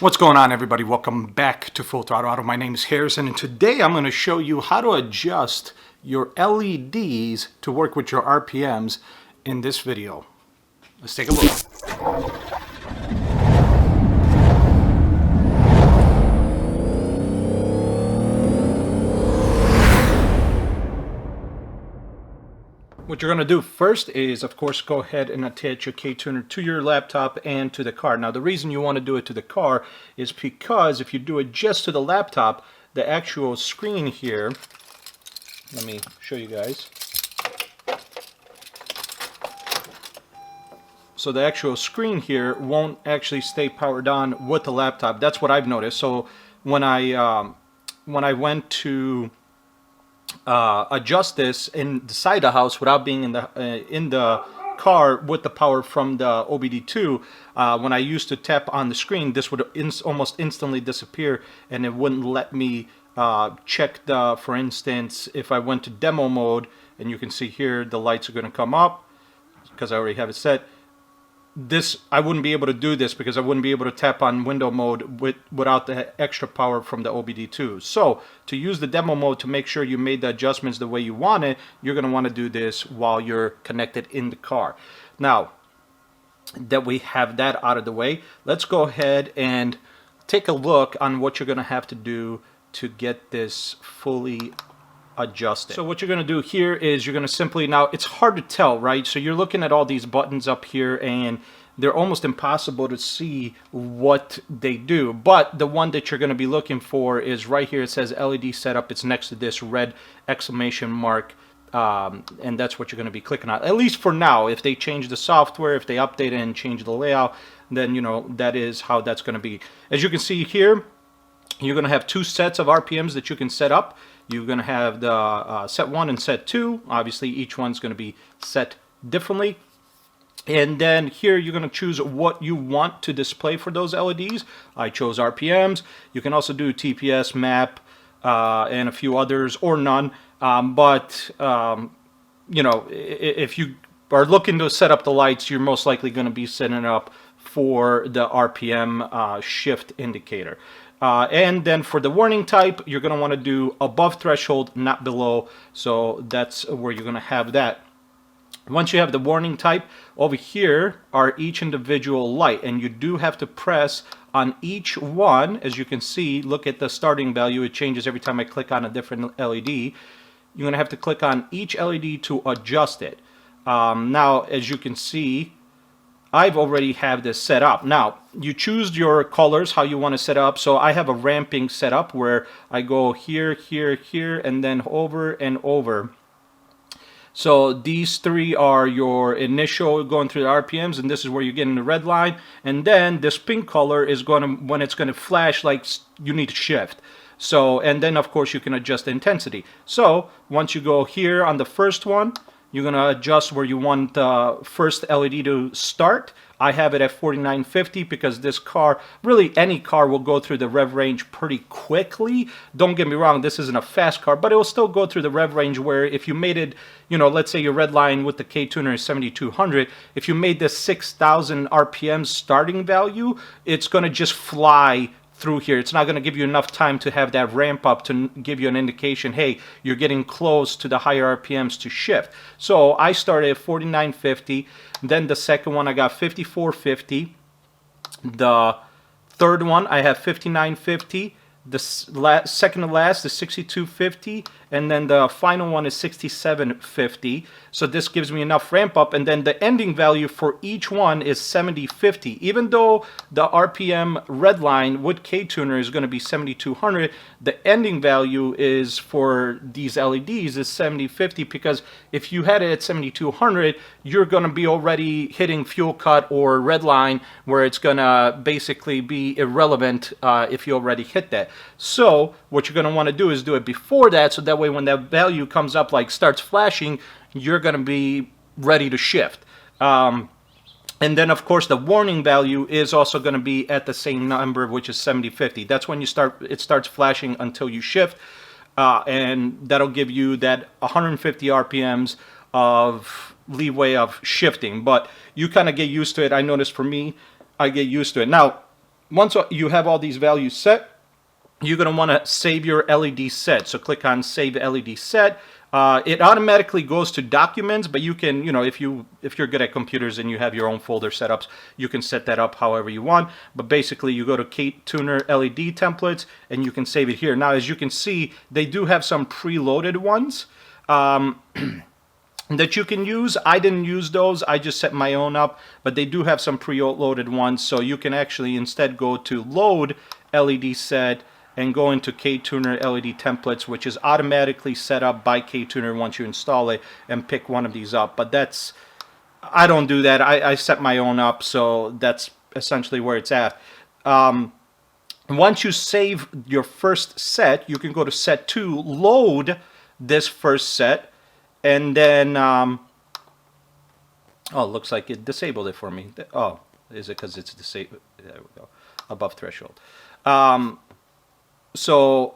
What's going on, everybody? Welcome back to Full Throttle Auto. My name is Harrison, and today I'm going to show you how to adjust your LEDs to work with your RPMs in this video. Let's take a look. What you're going to do first is, of course, go ahead and attach your Ktuner to your laptop and to the car. Now, the reason you want to do it to the car is because if you do it just to the laptop, the actual screen here, let me show you guys. So the actual screen here won't actually stay powered on with the laptop. That's what I've noticed. So when I went to adjust this inside the house without being in the car with the power from the OBD2, when I used to tap on the screen, this would almost instantly disappear, and it wouldn't let me check the, for instance, if I went to demo mode, and you can see here the lights are going to come up because I already have it set. This, I wouldn't be able to do this because I wouldn't be able to tap on window mode without the extra power from the OBD2. So to use the demo mode to make sure you made the adjustments the way you want it, you're going to want to do this while you're connected in the car. Now that we have that out of the way, let's go ahead and take a look on what you're going to have to do to get this fully adjusted. So what you're going to do here is you're going to simply, now it's hard to tell, right? So you're looking at all these buttons up here and they're almost impossible to see what they do. But the one that you're going to be looking for is right here. It says LED setup. It's next to this red exclamation mark. And that's what you're going to be clicking on, at least for now. If they change the software, if they update it and change the layout, then you know that is how that's going to be. As you can see here, you're going to have two sets of RPMs that you can set up. You're going to have the set 1 and set 2. Obviously, each one's going to be set differently. And then here you're going to choose what you want to display for those LEDs. I chose RPMs. You can also do TPS, map, and a few others, or none. You know, if you are looking to set up the lights, you're most likely going to be setting it up for the RPM shift indicator. And then for the warning type, you're going to want to do above threshold, not below. So that's where you're going to have that. Once you have the warning type, over here are each individual light. And you do have to press on each one. As you can see, look at the starting value. It changes every time I click on a different LED. You're going to have to click on each LED to adjust it. Now, as you can see, I've already have this set up. Now, you choose your colors, how you want to set up. So I have a ramping setup where I go here, here, here, and then over and over. So these three are your initial going through the RPMs, and this is where you get in the red line. And then this pink color is going to, when it's going to flash, like you need to shift. So, and then of course you can adjust the intensity. So once you go here on the first one, you're going to adjust where you want the first LED to start. I have it at 4950 because this car, really any car, will go through the rev range pretty quickly. Don't get me wrong, this isn't a fast car, but it will still go through the rev range where if you made it, you know, let's say your red line with the Ktuner is 7200, if you made this 6000 RPM starting value, it's going to just fly through here. It's not going to give you enough time to have that ramp up to give you an indication, hey, you're getting close to the higher RPMs to shift. So I started at 4950. Then the second one I got 5450. The third one I have 5950. The second to last is 6250, and then the final one is 6750. So this gives me enough ramp up, and then the ending value for each one is 7050. Even though the RPM red line with Ktuner is going to be 7200, the ending value is for these LEDs is 7050, because if you had it at 7200, you're going to be already hitting fuel cut or red line, where it's going to basically be irrelevant if you already hit that. So what you're going to want to do is do it before that, so that way when that value comes up, like starts flashing, you're going to be ready to shift. And then of course the warning value is also going to be at the same number, which is 7050. That's when you it starts flashing until you shift, and that'll give you that 150 RPMs of leeway of shifting. But you kind of get used to it. I noticed for me, I get used to it. Now, once you have all these values set, you're going to want to save your LED set. So click on Save LED Set. It automatically goes to Documents, but you can, if you're good at computers and you have your own folder setups, you can set that up however you want. But basically, you go to Ktuner LED Templates, and you can save it here. Now, as you can see, they do have some preloaded ones that you can use. I didn't use those. I just set my own up, but they do have some preloaded ones. So you can actually instead go to Load LED Set and go into Ktuner LED Templates, which is automatically set up by Ktuner once you install it, and pick one of these up. But I don't do that. I set my own up, so that's essentially where it's at. Once you save your first set, you can go to Set 2, load this first set, and then, oh, it looks like it disabled it for me. Oh, is it because it's disabled? There we go, above threshold. So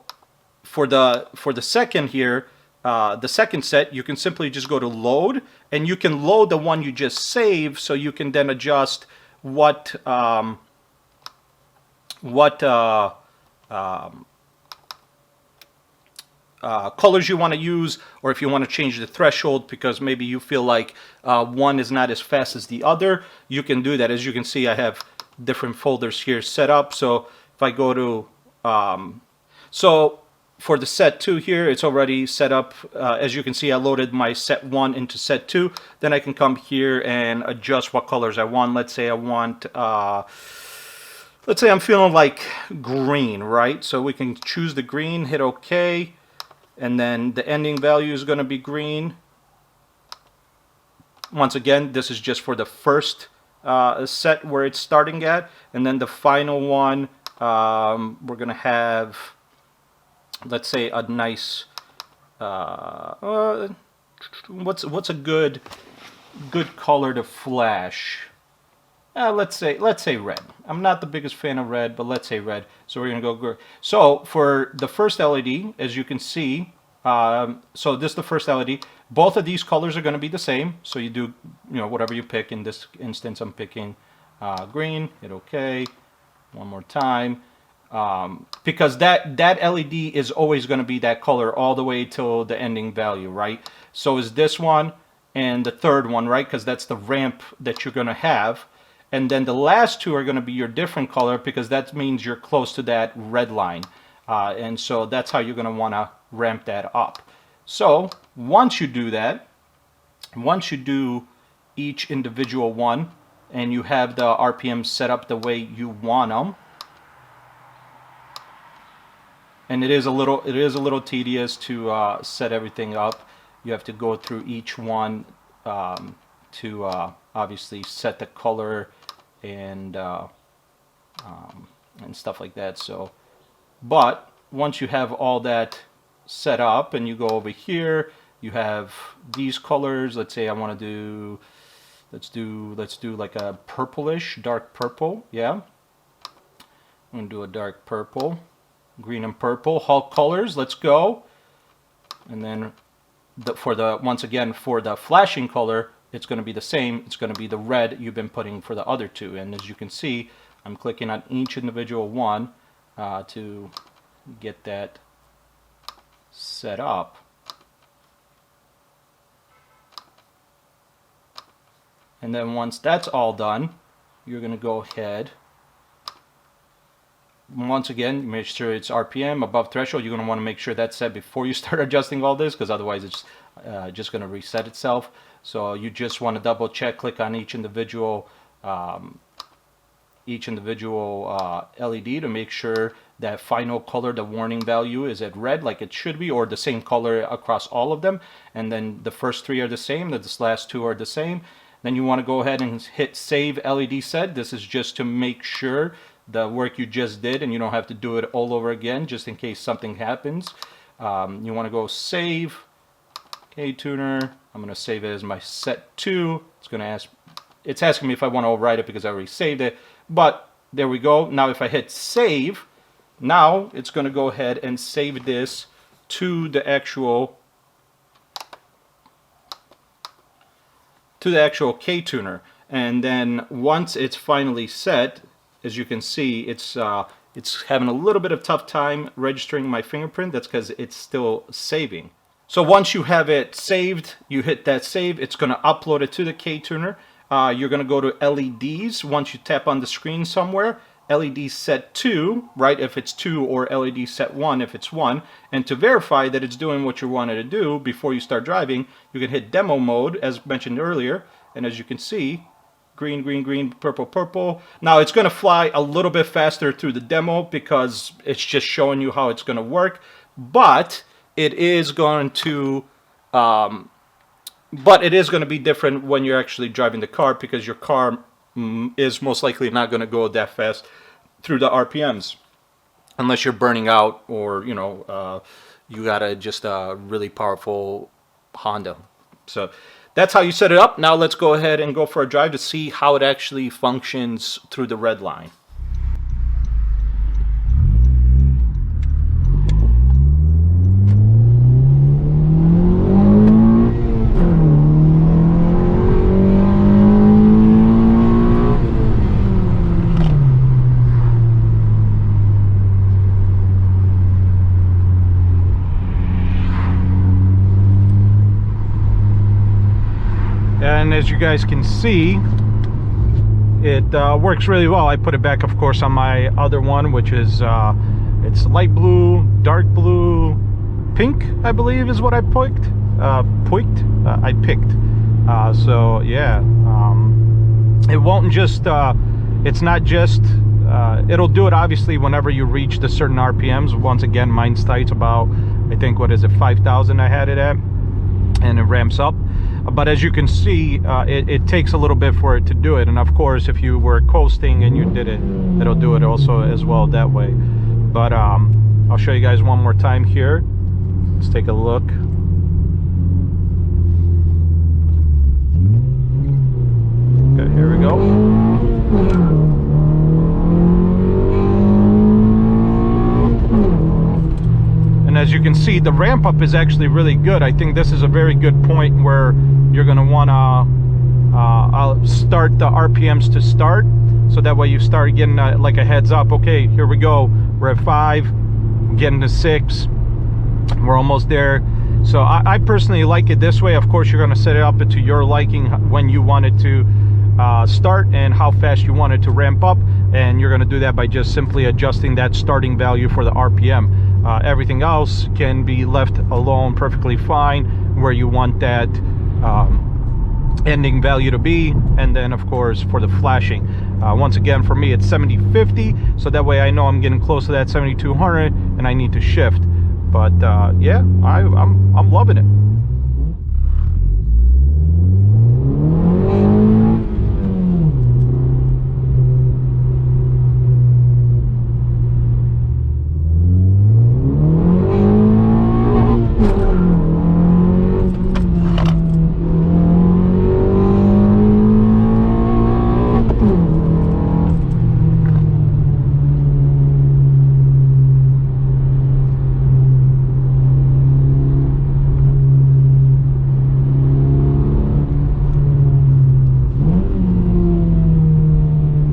for the second here, the second set, you can simply just go to load, and you can load the one you just saved, so you can then adjust what colors you want to use, or if you want to change the threshold because maybe you feel like one is not as fast as the other, you can do that. As you can see, I have different folders here set up. So if I go to so for the set 2 here, it's already set up. As you can see, I loaded my set 1 into set 2. Then I can come here and adjust what colors I want. Let's say I want, let's say I'm feeling like green, right? So we can choose the green, hit OK, and then the ending value is going to be green. Once again, this is just for the first set where it's starting at, and then the final one, we're going to have, let's say, a nice what's a good color to flash? Let's say red. I'm not the biggest fan of red, but let's say red. So we're gonna go green. So for the first LED, as you can see, so this is the first LED. Both of these colors are going to be the same. So you do, whatever you pick. In this instance, I'm picking green. Hit OK. One more time. Because that LED is always going to be that color all the way till the ending value, right? So is this one and the third one, right? Because that's the ramp that you're going to have. And then the last two are going to be your different color, because that means you're close to that red line. And so that's how you're going to want to ramp that up. So once you do that, once you do each individual one and you have the RPM set up the way you want them, and it is a little tedious to set everything up. You have to go through each one to obviously set the color and stuff like that. So, but once you have all that set up and you go over here, you have these colors. Let's say I want to do, let's do like a purplish, dark purple. Yeah, I'm gonna do a dark purple. Green and purple, Hulk colors, let's go. And then once again, for the flashing color, it's going to be the same. It's going to be the red you've been putting for the other two. And as you can see, I'm clicking on each individual one to get that set up. And then once that's all done, you're going to go ahead. Once again, make sure it's RPM above threshold. You're going to want to make sure that's set before you start adjusting all this, because otherwise it's just going to reset itself. So you just want to double check, click on each individual LED to make sure that final color, the warning value, is at red like it should be, or the same color across all of them. And then the first three are the same, the last two are the same. Then you want to go ahead and hit Save LED Set. This is just to make sure the work you just did and you don't have to do it all over again, just in case something happens. You want to go Save Ktuner. I'm going to save it as my set 2. It's asking me if I want to overwrite it because I already saved it, but there we go. Now if I hit save, now it's going to go ahead and save this to the actual Ktuner. And then once it's finally set, as you can see, it's having a little bit of tough time registering my fingerprint. That's because it's still saving. So once you have it saved, you hit that save, it's going to upload it to the Ktuner. You're going to go to LEDs. Once you tap on the screen somewhere, LED set 2, right, if it's 2, or LED set 1 if it's 1. And to verify that it's doing what you wanted to do before you start driving, you can hit demo mode, as mentioned earlier. And as you can see, green, green, green, purple, purple. Now it's going to fly a little bit faster through the demo because it's just showing you how it's going to work. But it is going to be different when you're actually driving the car, because your car is most likely not going to go that fast through the RPMs unless you're burning out, or you know, you got just a really powerful Honda. So that's how you set it up. Now let's go ahead and go for a drive to see how it actually functions through the red line. And as you guys can see, it works really well. I put it back, of course, on my other one, which is it's light blue, dark blue, pink, I believe is what I picked. So yeah, it won't just it's not just it'll do it obviously whenever you reach the certain RPMs. Once again, mine's tight about, I think, what is it, 5,000 I had it at, and it ramps up. But as you can see, it takes a little bit for it to do it. And of course, if you were coasting and you did it, it'll do it also as well that way. But I'll show you guys one more time here. Let's take a look. Okay, here we go. And as you can see, the ramp up is actually really good. I think this is a very good point where you're going to want to start the RPMs to start, so that way you start getting like a heads up. Okay, here we go. We're at 5, getting to 6. We're almost there. So I personally like it this way. Of course, you're going to set it up to your liking when you want it to start and how fast you want it to ramp up. And you're going to do that by just simply adjusting that starting value for the RPM. Everything else can be left alone perfectly fine where you want that ending value to be. And then of course for the flashing, once again for me it's 7050, so that way I know I'm getting close to that 7200 and I need to shift. But yeah, I'm loving it.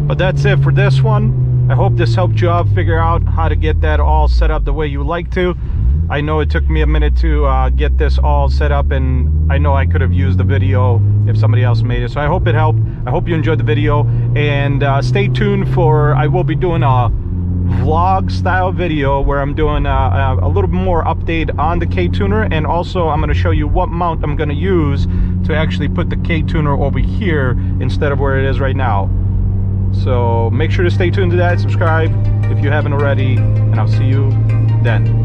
But that's it for this one. I hope this helped you out figure out how to get that all set up the way you like to. I know it took me a minute to get this all set up, and I know I could have used the video if somebody else made it. So I hope it helped. I hope you enjoyed the video, and stay tuned for, I will be doing a vlog style video where I'm doing a little more update on the Ktuner, and also I'm going to show you what mount I'm going to use to actually put the Ktuner over here instead of where it is right now. So make sure to stay tuned to that, subscribe if you haven't already, and I'll see you then.